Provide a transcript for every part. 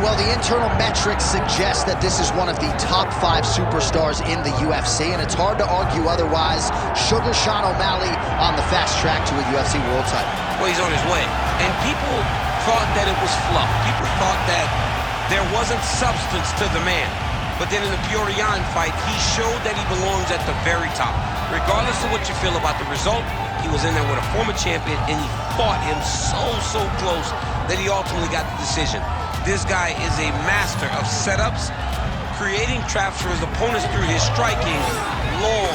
well, the internal metrics suggest that this is one of the top 5 superstars in the UFC, and it's hard to argue otherwise. Sugar Sean O'Malley on the fast track to a UFC world title. Well, he's on his way. And people thought that it was fluff. People thought that there wasn't substance to the man. But then in the Peorian fight, he showed that he belongs at the very top. Regardless of what you feel about the result, he was in there with a former champion, and he fought him so close that he ultimately got the decision. This guy is a master of setups, creating traps for his opponents through his striking, long,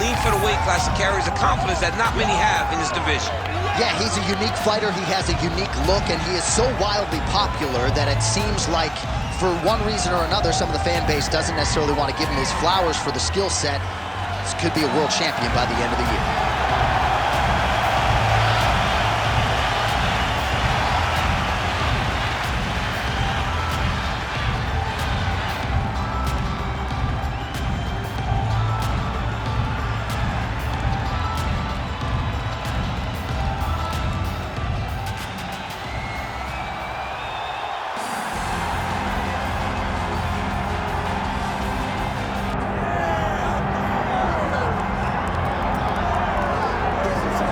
lean for the weight class, and carries a confidence that not many have in his division. Yeah, he's a unique fighter. He has a unique look, and he is so wildly popular that it seems like, for one reason or another, some of the fan base doesn't necessarily want to give him his flowers for the skill set. This could be a world champion by the end of the year.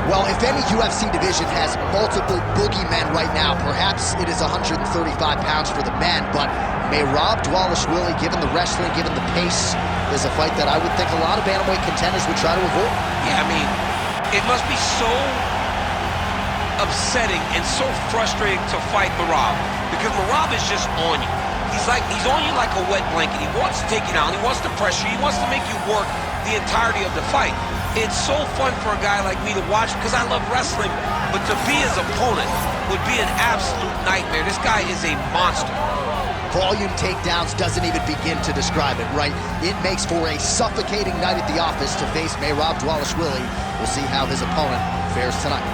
Well, if any UFC division has multiple boogeymen right now, perhaps it is 135 pounds for the men, but Merab Dvalishvili, given the wrestling, given the pace, is a fight that I would think a lot of bantamweight contenders would try to avoid. Yeah, I mean, it must be so upsetting and so frustrating to fight Merab, because Merab is just on you. He's on you like a wet blanket. He wants to take you down. He wants to pressure you. He wants to make you work the entirety of the fight. It's so fun for a guy like me to watch because I love wrestling, but to be his opponent would be an absolute nightmare. This guy is a monster. Volume takedowns doesn't even begin to describe it, right? It makes for a suffocating night at the office to face Merab Dvalishvili. We'll see how his opponent fares tonight.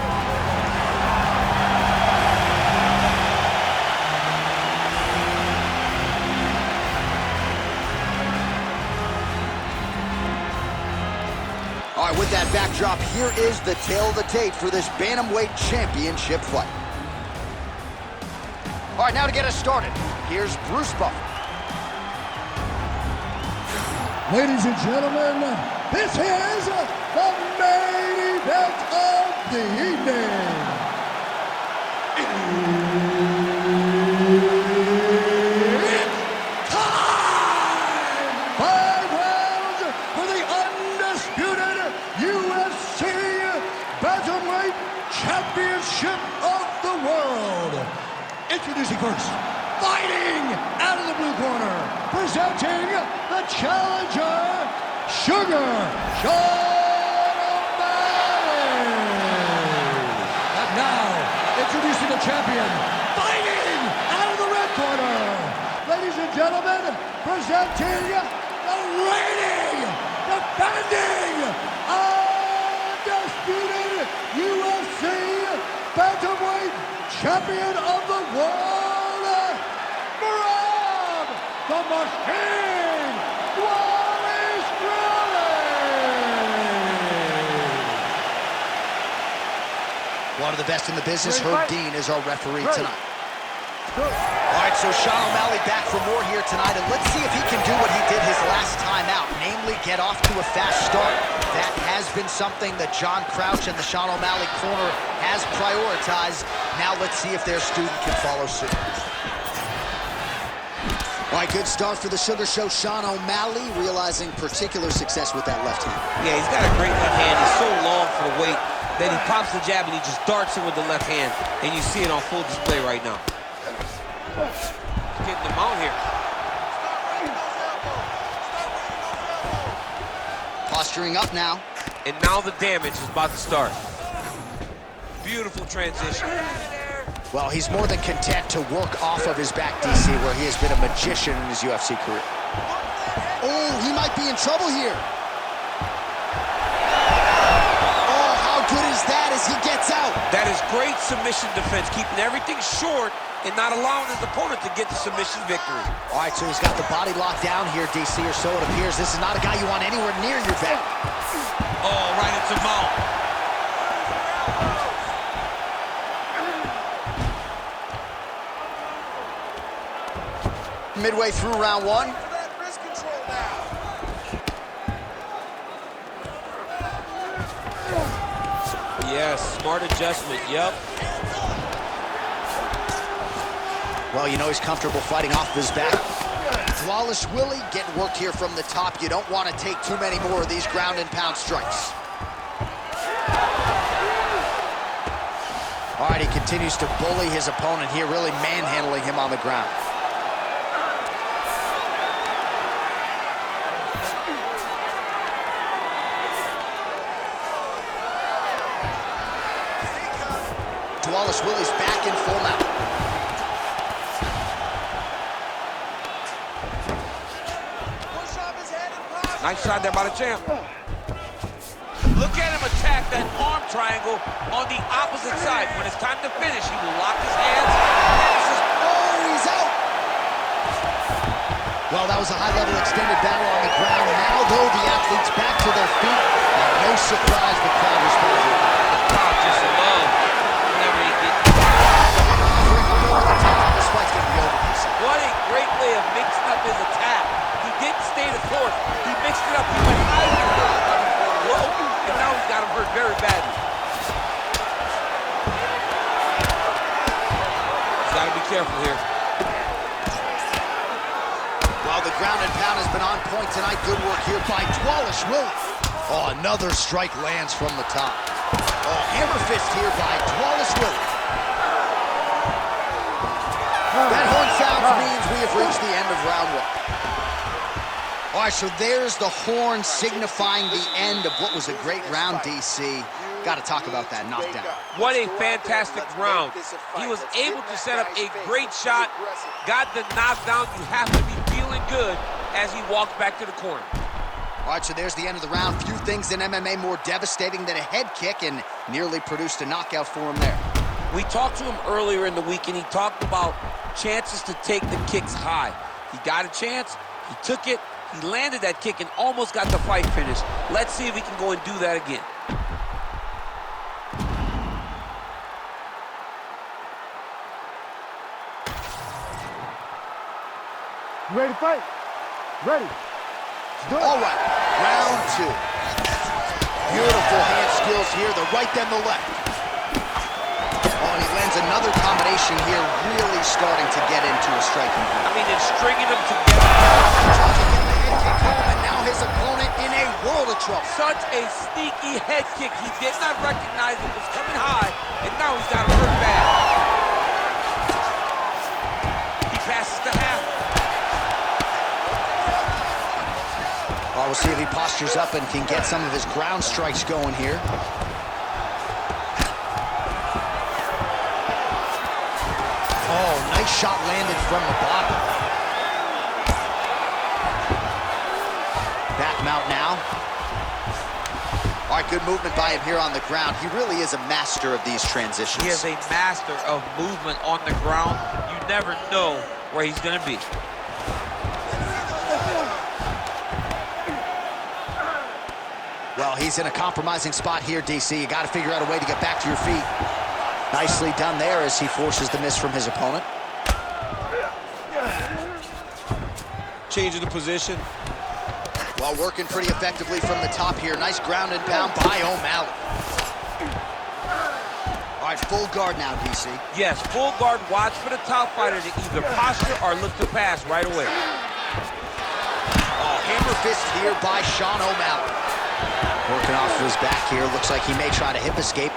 All right, with that backdrop, here is the tale of the tape for this Bantamweight Championship fight. All right, now to get us started, here's Bruce Buffer. Ladies and gentlemen, this is the main event of the evening. It's time! 5 rounds for the undisputed UFC Bantamweight Championship of the world. Introducing first, fighting out of the blue corner, presenting the challenger, Sugar Sean O'Malley. And now, introducing the champion, fighting out of the red corner. Ladies and gentlemen, presenting the reigning, defending, undisputed UFC Bantamweight Champion of the world, Merab the Machine Dvalishvili. One of the best in the business, Herb Dean, is our referee tonight. All right, so Sean O'Malley back for more here tonight, and let's see if he can do what he did his last time out, namely get off to a fast start. That has been something that John Crouch and the Sean O'Malley corner has prioritized. Now let's see if their student can follow suit. All right, good start for the Sugar Show. Sean O'Malley realizing particular success with that left hand. Yeah, he's got a great left hand. He's so long for the weight that he pops the jab and he just darts it with the left hand, and you see it on full display right now. He's getting them out here. Posturing up now. And now the damage is about to start. Beautiful transition. Well, he's more than content to work off of his back, DC, where he has been a magician in his UFC career. Oh, he might be in trouble here. Oh, how good is that as he gets out? That is great submission defense, keeping everything short and not allowing his opponent to get the submission victory. All right, so he's got the body locked down here, DC, or so it appears. This is not a guy you want anywhere near your back. Oh, right into mouth. Midway through round one. Yes, smart adjustment, yep. Well, you know he's comfortable fighting off of his back. Dvalishvili getting worked here from the top. You don't want to take too many more of these ground and pound strikes. All right, he continues to bully his opponent here, really manhandling him on the ground. Dvalishvili's back in full mount. Nice shot there by the champ. Look at him attack that arm triangle on the opposite side. When it's time to finish, he will lock his hands. Oh, he's out! Well, that was a high-level extended battle on the ground. Now, though, the athletes back to their feet. And no surprise the crowd responded. The crowd just loved whenever he gets... This fight's going to be over, he said. What a great way of mixing up his attack. He didn't stay the course. He mixed it up. He went high on the low, and now he's got him hurt very badly. He's got to be careful here. Well, the ground and pound has been on point tonight. Good work here by Dvalishvili. Oh, another strike lands from the top. Oh, hammer fist here by Dvalishvili. That horn sound means we have reached the end of round one. All right, so there's the horn signifying the end of what was a great round, DC. Got to talk about that knockdown. What a fantastic round. He was able to set up a great shot, got the knockdown. You have to be feeling good as he walks back to the corner. All right, so there's the end of the round. Few things in MMA more devastating than a head kick, and nearly produced a knockout for him there. We talked to him earlier in the week, and he talked about chances to take the kicks high. He got a chance, he took it, he landed that kick and almost got the fight finished. Let's see if he can go and do that again. You ready to fight? Ready. All right, round two. Beautiful hand skills here, the right then the left. Oh, and he lands another combination here, really starting to get into a striking point. I mean, it's stringing them together. Trying to get the head kick home, and now his opponent in a world of trouble. Such a sneaky head kick. He did not recognize it was coming high, and now he's got him hurt bad. He passes to half. Well, we'll see if he postures up and can get some of his ground strikes going here. Oh, nice shot landed from the bottom. Back mount now. All right, good movement by him here on the ground. He really is a master of these transitions. He is a master of movement on the ground. You never know where he's going to be. Well, he's in a compromising spot here, DC. You got to figure out a way to get back to your feet. Nicely done there as he forces the miss from his opponent. Changing the position. Well, working pretty effectively from the top here. Nice ground and pound by O'Malley. All right, full guard now, DC. Yes, full guard. Watch for the top fighter to either posture or look to pass right away. Oh, hammer fist here by Sean O'Malley. Working off of his back here. Looks like he may try to hip escape.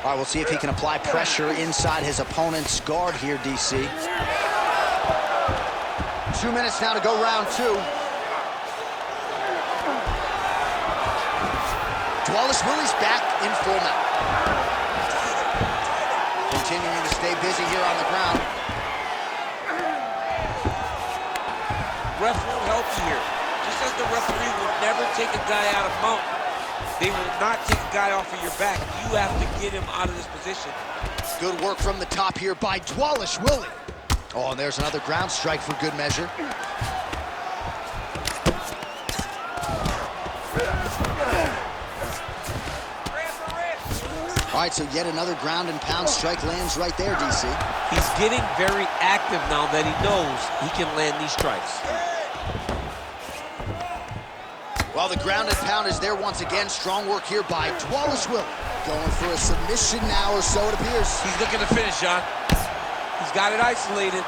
All right, we'll see if he can apply pressure inside his opponent's guard here, DC. 2 minutes now to go round two. Dvalishvili's back in full mount. Continuing to stay busy here on the ground. Ref will help you here. Just as the referee will never take a guy out of mount, they will not take a guy off of your back. You have to get him out of this position. Good work from the top here by Dvalishvili. Oh, and there's another ground strike for good measure. All right, right, so yet another ground and pound strike lands right there, DC. He's getting very active now that he knows he can land these strikes. Well, the ground and pound is there once again. Strong work here by Dvalishvili. Going for a submission now, or so it appears. He's looking to finish, John. He's got it isolated. No,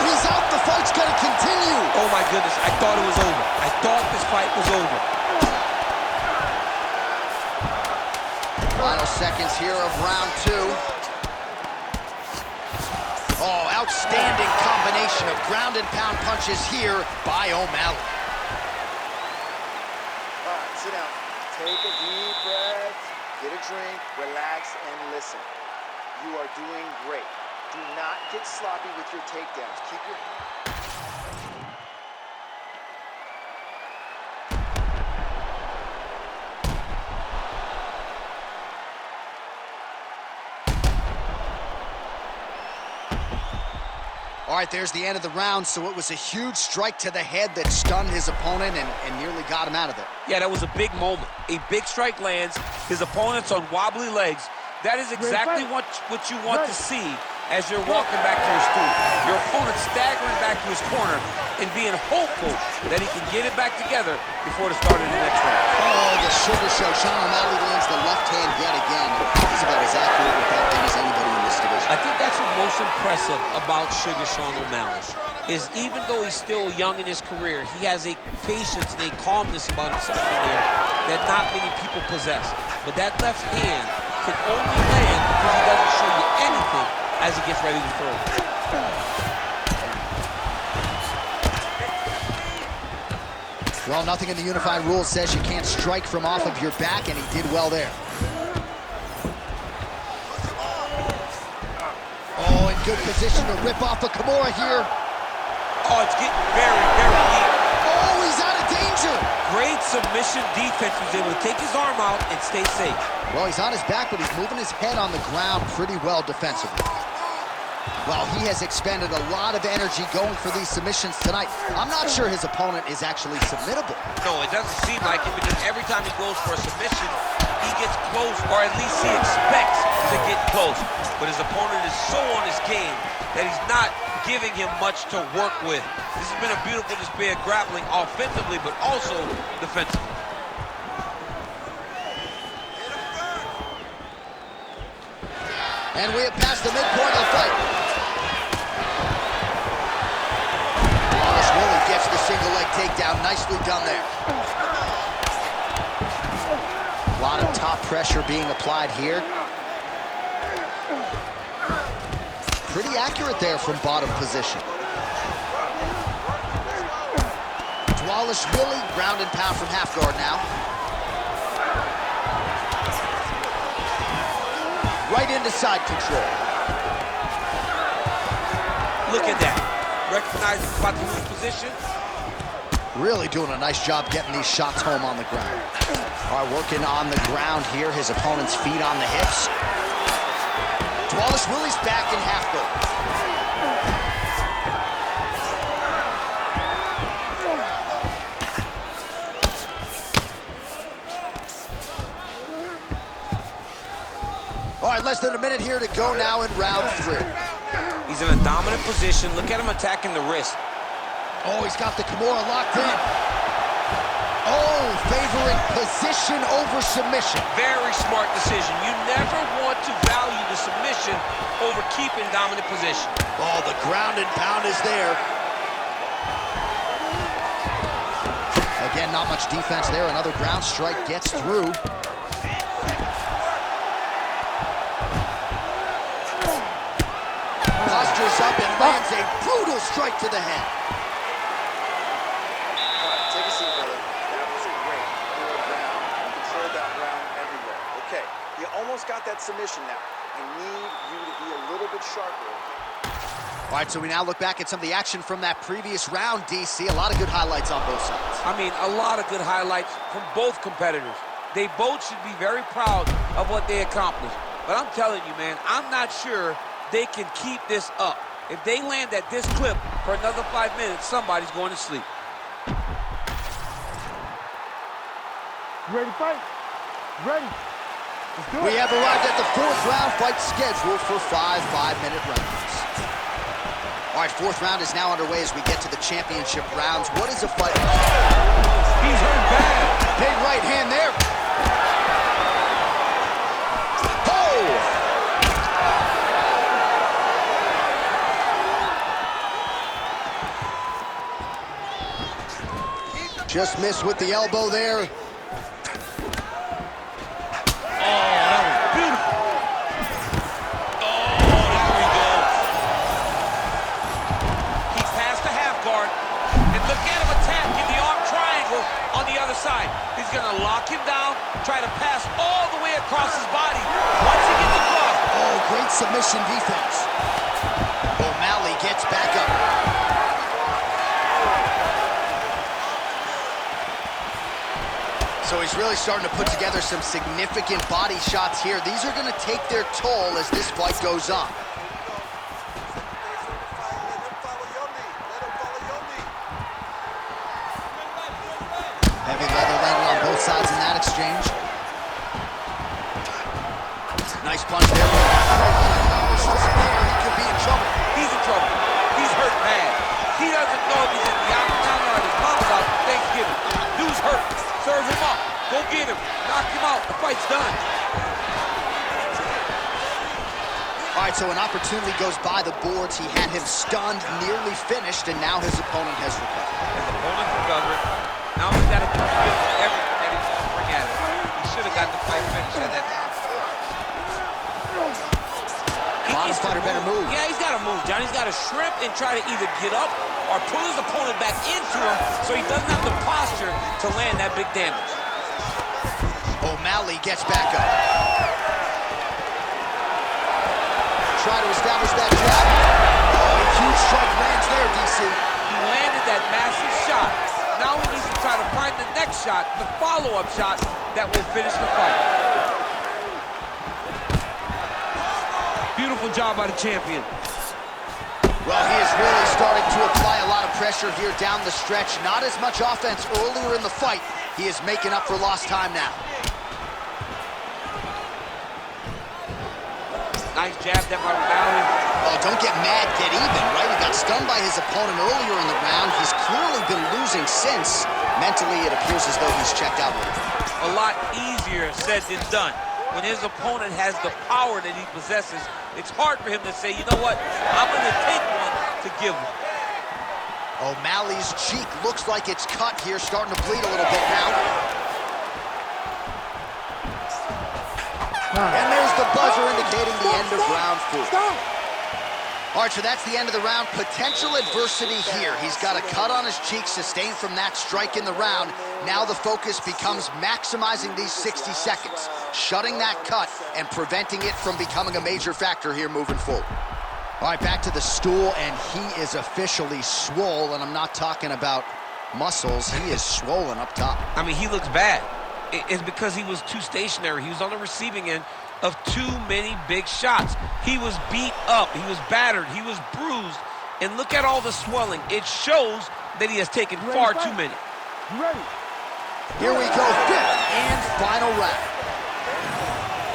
he's out. The fight's going to continue. Oh, my goodness. I thought it was over. I thought this fight was over. Final seconds here of round 2. Oh, outstanding combination of ground and pound punches here by O'Malley. All right, sit down. Take a deep breath, get a drink, relax, and listen. You are doing great. Do not get sloppy with your takedowns. Keep your... All right, there's the end of the round, so it was a huge strike to the head that stunned his opponent and nearly got him out of there. Yeah, that was a big moment. A big strike lands, his opponent's on wobbly legs. That is exactly what you want to see as you're walking back to your stool. Your opponent staggering back to his corner and being hopeful that he can get it back together before the start of the next round. Oh, the sugar show. Sean O'Malley lands the left hand yet again. He's about as accurate with that thing as anybody in this division. I think that's what's most impressive about Sugar Sean O'Malley, is even though he's still young in his career, he has a patience and a calmness about himself in there that not many people possess. But that left hand can only land because he doesn't show you anything as he gets ready to throw it. Well, nothing in the unified rules says you can't strike from off of your back, and he did well there. Oh, in good position to rip off a Kimura here. Oh, it's getting very, very deep. Oh, he's out of danger. Great submission defense. He was able to take his arm out and stay safe. Well, he's on his back, but he's moving his head on the ground pretty well defensively. Well, he has expended a lot of energy going for these submissions tonight. I'm not sure his opponent is actually submittable. No, it doesn't seem like it, because every time he goes for a submission, he gets close, or at least he expects to get close. But his opponent is so on his game that he's not giving him much to work with. This has been a beautiful display of grappling offensively, but also defensively. And we have passed the midpoint of the fight. Dvalishvili gets the single leg takedown. Nicely done there. A lot of top pressure being applied here. Pretty accurate there from bottom position. Dvalishvili, ground and pound from half guard now. Right into side control. Look at that. Recognizing he's about to lose position. Really doing a nice job getting these shots home on the ground. All right, working on the ground here. His opponent's feet on the hips. Dvalishvili's back in half guard. All right, less than a minute here to go now in round 3. He's in a dominant position. Look at him attacking the wrist. Oh, he's got the Kimura locked in. Oh, favoring position over submission. Very smart decision. You never want to value the submission over keeping dominant position. Oh, the ground and pound is there. Again, not much defense there. Another ground strike gets through. Postures up and lands a brutal strike to the head. All right, take a seat, brother. That was great. You were down. You controlled that round everywhere. Okay, you almost got that submission now. I need you to be a little bit sharper. All right, so we now look back at some of the action from that previous round, DC. A lot of good highlights on both sides. I mean, a lot of good highlights from both competitors. They both should be very proud of what they accomplished. But I'm telling you, man, I'm not sure they can keep this up. If they land at this clip for another 5 minutes, somebody's going to sleep. You ready to fight? Ready. We have arrived at the 4th round fight scheduled for 5 5-minute rounds. All right, 4th round is now underway as we get to the championship rounds. What is a fight? He's hurt bad. Big right hand there. Oh! Just missed with the elbow there. Side. He's going to lock him down, try to pass all the way across his body. Once he gets across. Oh, great submission defense. O'Malley gets back up. So he's really starting to put together some significant body shots here. These are going to take their toll as this fight goes on. Heavy leather landed on both sides in that exchange. Nice punch there. This is there. He could be in trouble. He's in trouble. He's hurt bad. He doesn't know if he's in the octagon or his mom's out for Thanksgiving. Dude's hurt. Serve him up. Go get him. Knock him out. The fight's done. All right, so an opportunity goes by the boards. He had him stunned, nearly finished, and now his opponent has recovered. His opponent recovered. Now he's got to fulfill everything that he's going to bring at him. He should have got the fight finished at that time. Bottom fighter better move. Yeah, he's got to move, John. He's got to shrimp and try to either get up or pull his opponent back into him so he doesn't have the posture to land that big damage. O'Malley gets back up. Try to establish that jab. Oh, a huge strike lands there, DC. He landed that massive shot. Now he needs to try to find the next shot, the follow-up shot that will finish the fight. Beautiful job by the champion. Well, he is really starting to apply a lot of pressure here down the stretch. Not as much offense earlier in the fight. He is making up for lost time now. Nice jab there by O'Malley. Oh, don't get mad, get even, right? He got stunned by his opponent earlier in the round. He's clearly been losing since. Mentally, it appears as though he's checked out. A lot easier said than done. When his opponent has the power that he possesses, it's hard for him to say, you know what, I'm going to take one to give him. O'Malley's cheek looks like it's cut here, starting to bleed a little bit now. And there's the buzzer indicating the end of round 4. All right, so that's the end of the round. Potential adversity here. He's got a cut on his cheek sustained from that strike in the round. Now the focus becomes maximizing these 60 seconds, shutting that cut and preventing it from becoming a major factor here moving forward. All right, back to the stool, and he is officially swole, and I'm not talking about muscles. He is swollen up top. I mean, he looks bad. It's because he was too stationary. He was on the receiving end of too many big shots. He was beat up. He was battered. He was bruised. And look at all the swelling. It shows that he has taken far too many. You ready? Here we go, 5th and final round.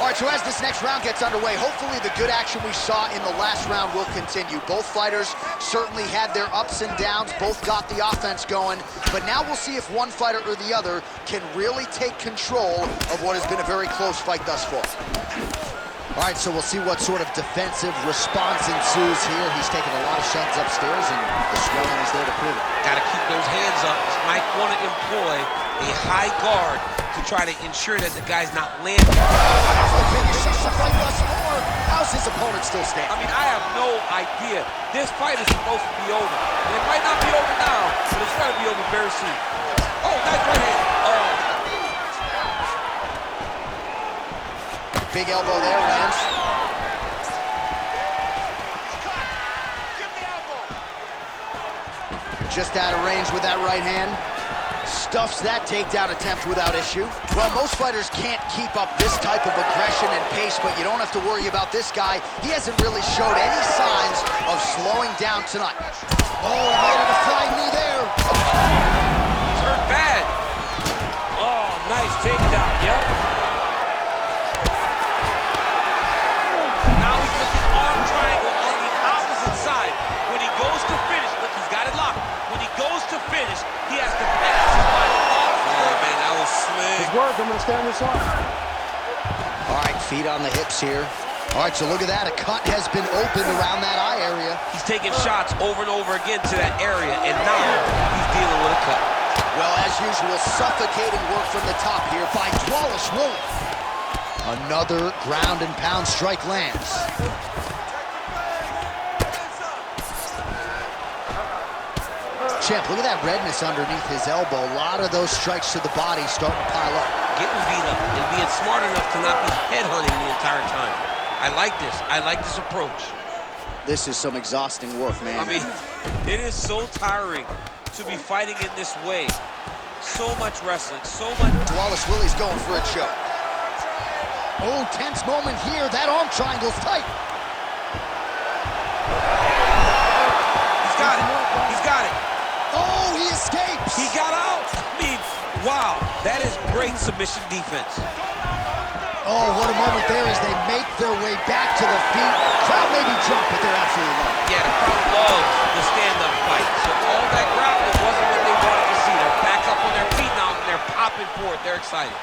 All right, so as this next round gets underway, hopefully the good action we saw in the last round will continue. Both fighters certainly had their ups and downs, both got the offense going, but now we'll see if one fighter or the other can really take control of what has been a very close fight thus far. All right, so we'll see what sort of defensive response ensues here. He's taking a lot of shots upstairs, and the swelling is there to prove it. Got to keep those hands up. Might want to employ a high guard to try to ensure that the guy's not landing. How's his opponent still standing? I mean, I have no idea. This fight is supposed to be over. And it might not be over now, but it's going to be over very soon. Oh, nice right hand. Oh. Big elbow there, lands. Just out of range with that right hand. Stuffs that takedown attempt without issue. Well, most fighters can't keep up this type of aggression and pace, but you don't have to worry about this guy. He hasn't really showed any signs of slowing down tonight. Oh, he landed a flying knee there. He's hurt bad. Oh, nice takedown, yep. I'm going to stand this off. All right, feet on the hips here. All right, so look at that. A cut has been opened around that eye area. He's taking shots over and over again to that area, and now he's dealing with a cut. Well, as usual, suffocating work from the top here by Dvalishvili. Another ground and pound strike lands. Champ, look at that redness underneath his elbow. A lot of those strikes to the body starting to pile up. Getting beat up and being smart enough to not be headhunting the entire time. I like this. I like this approach. This is some exhausting work, man. I mean, it is so tiring to be fighting in this way. So much wrestling, so much. Dvalishvili's going for a choke. Oh, tense moment here. That arm triangle's tight. He's got it. He's got it. Oh, he escapes. He got out. I mean, wow. That is great submission defense. Oh, what a moment there as they make their way back to the feet. Crowd may be drunk, but they're absolutely loving it. Yeah, the crowd loves the stand-up fight. So all that grappling wasn't what they wanted to see. They're back up on their feet now, and they're popping for it. They're excited.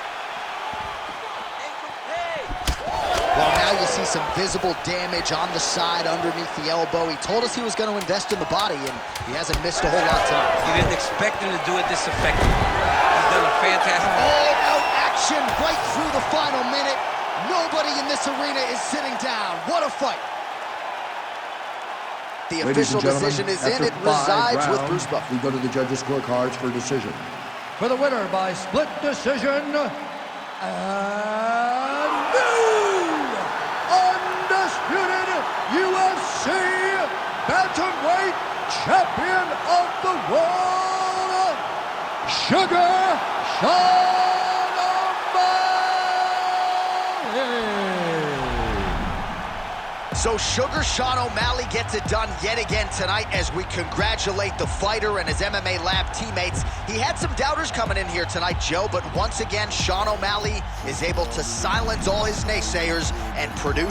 Well, now you see some visible damage on the side underneath the elbow. He told us he was going to invest in the body, and he hasn't missed a whole lot tonight. You didn't expect him to do it this effectively. He's done a fantastic job. All-out action right through the final minute. Nobody in this arena is sitting down. What a fight. The official decision is in. It resides with Bruce Buffer. We go to the judges' scorecards for decision. For the winner by split decision, and new undisputed UFC bantamweight champion of the world, Sugar Sean O'Malley. So Sugar Sean O'Malley gets it done yet again tonight as we congratulate the fighter and his MMA Lab teammates. He had some doubters coming in here tonight, Joe, but once again, Sean O'Malley is able to silence all his naysayers and produce